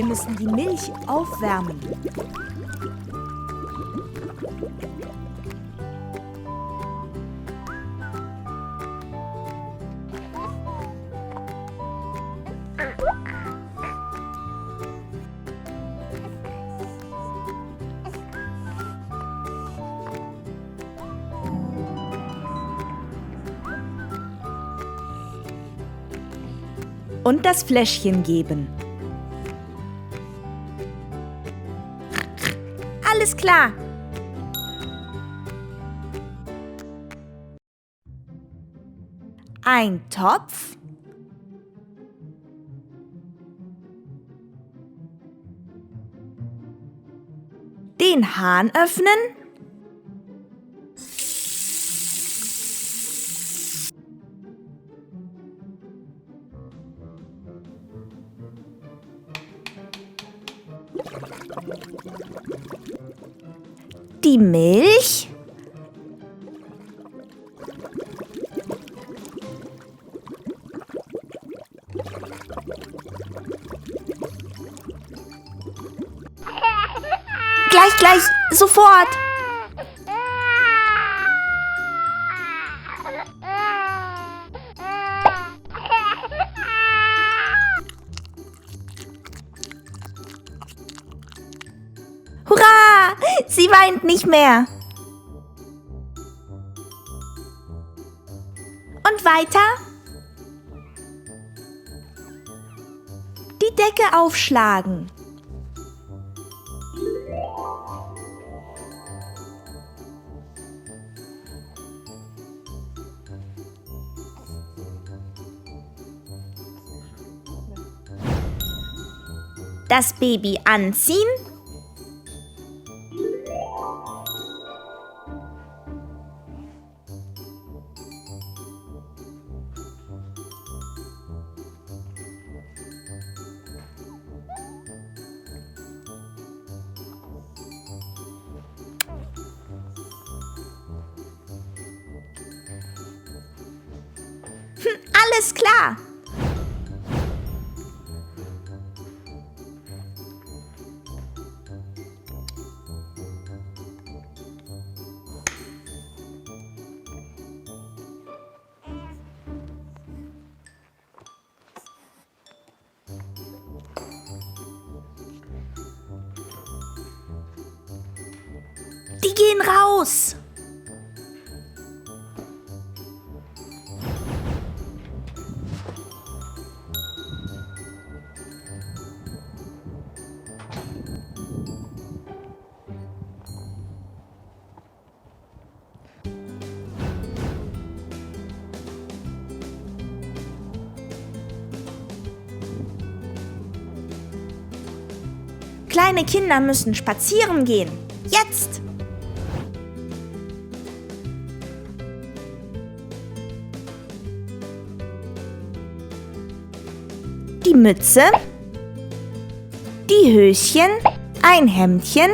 Wir müssen die Milch aufwärmen. Und das Fläschchen geben. Alles klar. Ein Topf. Den Hahn öffnen. Die Milch. Gleich, sofort. Hurra! Sie weint nicht mehr. Und weiter? Die Decke aufschlagen. Das Baby anziehen. Alles klar. Die gehen raus. Kleine Kinder müssen spazieren gehen. Jetzt! Die Mütze, die Höschen, ein Hemdchen,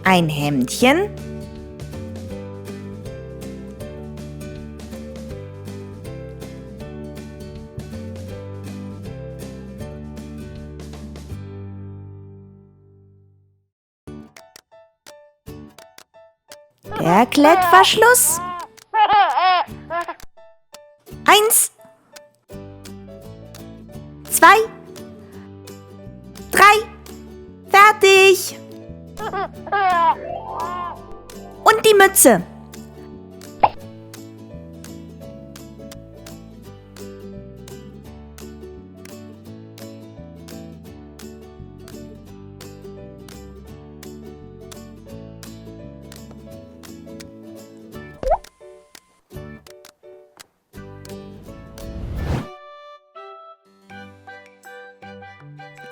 ein Hemdchen, der Klettverschluss. 1, 2, 3, fertig. Und die Mütze.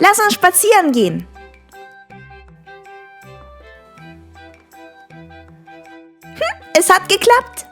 Lass uns spazieren gehen. Es hat geklappt.